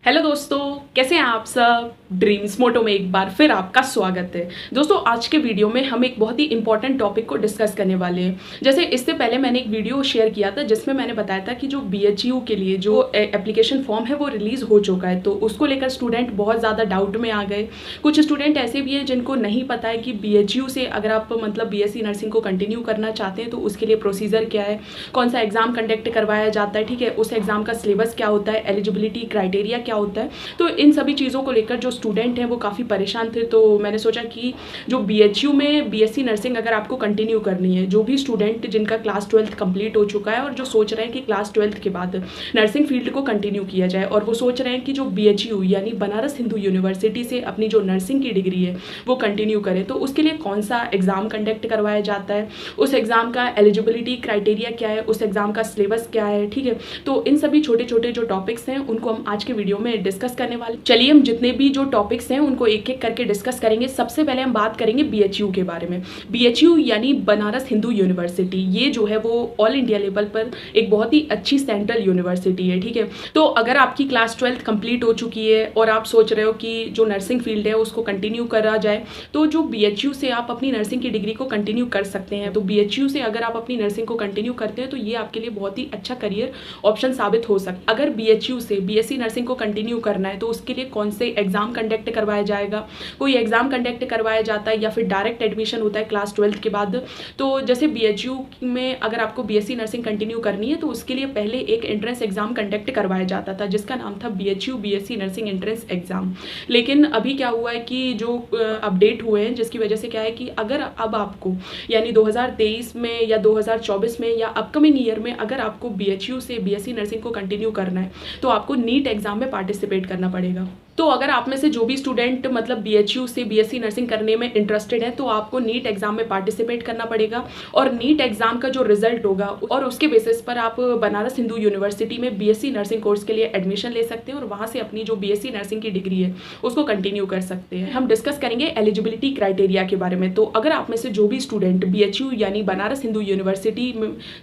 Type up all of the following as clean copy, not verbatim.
Hello दोस्तों, कैसे हैं आप सब। ड्रीम्स मोटो में एक बार फिर आपका स्वागत है। दोस्तों, आज के वीडियो में हम एक बहुत ही इंपॉर्टेंट टॉपिक को डिस्कस करने वाले हैं। जैसे इससे पहले मैंने एक वीडियो शेयर किया था जिसमें मैंने बताया था कि जो बीएचयू के लिए जो एप्लीकेशन फॉर्म है वो रिलीज़ हो चुका है, तो उसको लेकर स्टूडेंट बहुत ज़्यादा डाउट में आ गए। कुछ स्टूडेंट ऐसे भी हैं जिनको नहीं पता है कि बीएचयू से अगर आप मतलब बीएससी नर्सिंग को कंटिन्यू करना चाहते हैं तो उसके लिए प्रोसीजर क्या है, कौन सा एग्ज़ाम कंडक्ट करवाया जाता है, ठीक है, उस एग्ज़ाम का सिलेबस क्या होता है, एलिजिबिलिटी क्राइटेरिया क्या होता है। तो इन सभी चीज़ों को लेकर जो स्टूडेंट हैं वो काफ़ी परेशान थे। तो मैंने सोचा कि जो बीएचयू में बीएससी नर्सिंग अगर आपको कंटिन्यू करनी है, जो भी स्टूडेंट जिनका क्लास 12th कंप्लीट हो चुका है और जो सोच रहे हैं कि क्लास 12th के बाद नर्सिंग फील्ड को कंटिन्यू किया जाए, और वो सोच रहे हैं कि जो बीएचयू यानी बनारस हिंदू यूनिवर्सिटी से अपनी जो नर्सिंग की डिग्री है वो कंटिन्यू करें, तो उसके लिए कौन सा एग्ज़ाम कंडक्ट करवाया जाता है, उस एग्ज़ाम का एलिजिबिलिटी क्राइटेरिया क्या है, उस एग्ज़ाम का सिलेबस क्या है, ठीक है। तो इन सभी छोटे छोटे जो टॉपिक्स हैं उनको हम आज के वीडियो में डिस्कस करने वाले। चलिए हम जितने भी जो टॉपिक्स हैं उनको एक एक करके डिस्कस करेंगे। सबसे पहले हम बात करेंगे बीएचयू के बारे में। बीएचयू यानी बनारस हिंदू यूनिवर्सिटी, ये जो है वो ऑल इंडिया लेवल पर एक बहुत ही अच्छी सेंट्रल यूनिवर्सिटी है, ठीक है। तो अगर आपकी क्लास 12th कंप्लीट हो चुकी है और आप सोच रहे हो कि जो नर्सिंग फील्ड है उसको कंटिन्यू करा जाए, तो जो बीएचयू से आप अपनी नर्सिंग की डिग्री को कंटिन्यू कर सकते हैं। तो बीएचयू से अगर आप अपनी नर्सिंग को कंटिन्यू करते हैं तो ये आपके लिए बहुत ही अच्छा करियर ऑप्शन साबित हो सकता है। अगर बीएचयू से बीएससी नर्सिंग को कंटिन्यू करना है तो उसके लिए कौन से एग्जाम कंडक्ट करवाया जाएगा, कोई एग्जाम कंडक्ट करवाया जाता है या फिर डायरेक्ट एडमिशन होता है क्लास 12th के बाद। तो जैसे बीएचयू में अगर आपको बीएससी नर्सिंग कंटिन्यू करनी है तो उसके लिए पहले एक एंट्रेंस एग्जाम कंडक्ट करवाया जाता था जिसका नाम था BHU BSc nursing entrance exam. लेकिन अभी क्या हुआ है कि जो अपडेट हुए हैं जिसकी वजह से क्या है कि अगर अब आपको यानी 2023 में या 2024 में या अपकमिंग ईयर में अगर आपको बीएचयू से बीएससी नर्सिंग को कंटिन्यू करना है तो आपको नीट एग्जाम में पार्टिसिपेट करना पड़ेगा। तो अगर आप में से जो भी स्टूडेंट मतलब बीएचयू से बीएससी नर्सिंग करने में इंटरेस्टेड है तो आपको नीट एग्जाम में पार्टिसिपेट करना पड़ेगा, और नीट एग्जाम का जो रिजल्ट होगा और उसके बेसिस पर आप बनारस हिंदू यूनिवर्सिटी में बीएससी नर्सिंग कोर्स के लिए एडमिशन ले सकते हैं और वहाँ से अपनी जो बीएससी नर्सिंग की डिग्री है उसको कंटिन्यू कर सकते हैं। हम डिस्कस करेंगे एलिजिबिलिटी क्राइटेरिया के बारे में। तो अगर आप में से जो भी स्टूडेंट बीएचयू यानी बनारस हिंदू यूनिवर्सिटी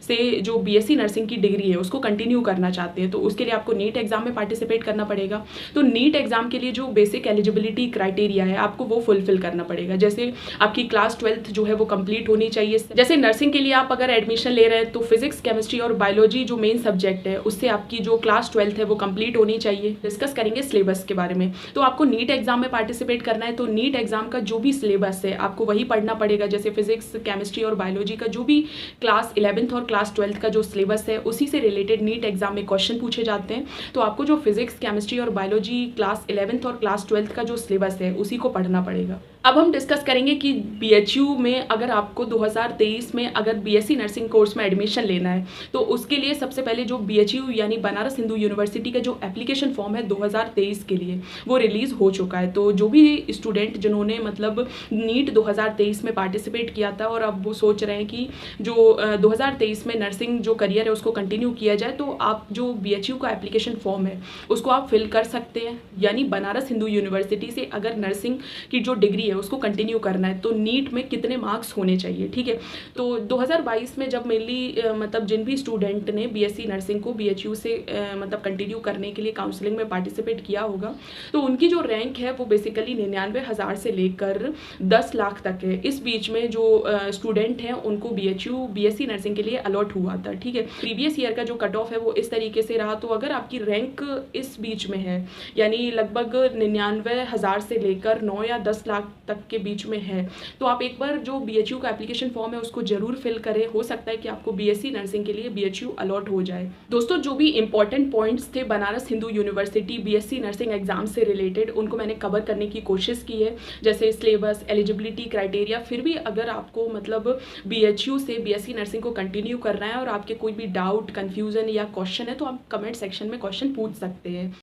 से जो बीएससी नर्सिंग की डिग्री है उसको कंटिन्यू करना चाहते हैं तो उसके लिए आपको नीट एग्जाम में पार्टिसिपेट करना पड़ेगा। तो नीट एग्जाम के लिए जो बेसिक एलिजिबिलिटी क्राइटेरिया है आपको वो फुलफिल करना पड़ेगा। जैसे आपकी क्लास 12th जो है वो कंप्लीट होनी चाहिए। जैसे नर्सिंग के लिए आप अगर एडमिशन ले रहे हैं तो फिजिक्स, केमिस्ट्री और बायोलॉजी जो मेन सब्जेक्ट है उससे आपकी जो क्लास 12th है वो कंप्लीट होनी चाहिए। डिस्कस करेंगे सिलेबस के बारे में। तो आपको नीट एग्जाम में पार्टिसिपेट करना है तो नीट एग्जाम का जो भी सिलेबस है आपको वही पढ़ना पड़ेगा। जैसे फिजिक्स, केमिस्ट्री और बायोलॉजी का जो भी क्लास 11th और क्लास 12th का जो सिलेबस है उसी से रिलेटेड नीट एग्जाम में क्वेश्चन पूछे जाते हैं। तो आपको जो फिजिक्स, केमिस्ट्री और बायोलॉजी क्लास 11th और क्लास 12th का जो सिलेबस है उसी को पढ़ना पड़ेगा। अब हम डिस्कस करेंगे कि बीएचयू में अगर आपको 2023 में अगर बीएससी नर्सिंग कोर्स में एडमिशन लेना है तो उसके लिए सबसे पहले जो बीएचयू यानी बनारस हिंदू यूनिवर्सिटी का जो एप्लीकेशन फॉर्म है 2023 के लिए वो रिलीज़ हो चुका है। तो जो भी स्टूडेंट जिन्होंने मतलब नीट 2023 में पार्टिसिपेट किया था और अब वो सोच रहे हैं कि जो 2023 में नर्सिंग जो करियर है उसको कंटिन्यू किया जाए, तो आप जो बीएचयू का एप्लीकेशन फॉर्म है उसको आप फिल कर सकते हैं। यानी बनारस हिंदू यूनिवर्सिटी से अगर नर्सिंग की जो डिग्री है उसको कंटिन्यू करना है तो नीट में कितने मार्क्स होने चाहिए, ठीक है। तो 2022 में जब मेनली मतलब जिन भी स्टूडेंट ने बीएससी नर्सिंग को बीएचयू से मतलब कंटिन्यू करने के लिए काउंसलिंग में पार्टिसिपेट किया होगा तो उनकी जो रैंक है वो बेसिकली 99,000 से लेकर 10 लाख तक है। इस बीच में जो स्टूडेंट हैं उनको बीएचयू बीएससी नर्सिंग के लिए अलॉट हुआ था, ठीक है। प्रीवियस ईयर का जो कट ऑफ है वो इस तरीके से रहा। तो अगर आपकी रैंक इस बीच में है यानी लगभग 99,000 से लेकर 9 या 10 लाख तक के बीच में है तो आप एक बार जो बीएचयू का एप्लीकेशन फॉर्म है उसको जरूर फिल करें। हो सकता है कि आपको बीएससी नर्सिंग के लिए बीएचयू अलॉट हो जाए। दोस्तों, जो भी इंपॉर्टेंट पॉइंट्स थे Banaras Hindu university BSc nursing exam से रिलेटेड उनको मैंने कवर करने की कोशिश की है, जैसे सिलेबस, एलिजिबिलिटी क्राइटेरिया। फिर भी अगर आपको मतलब बीएचयू से बीएससी नर्सिंग को कंटिन्यू करना है और आपके कोई भी डाउट, कन्फ्यूजन या क्वेश्चन है तो आप कमेंट सेक्शन में क्वेश्चन पूछ सकते हैं।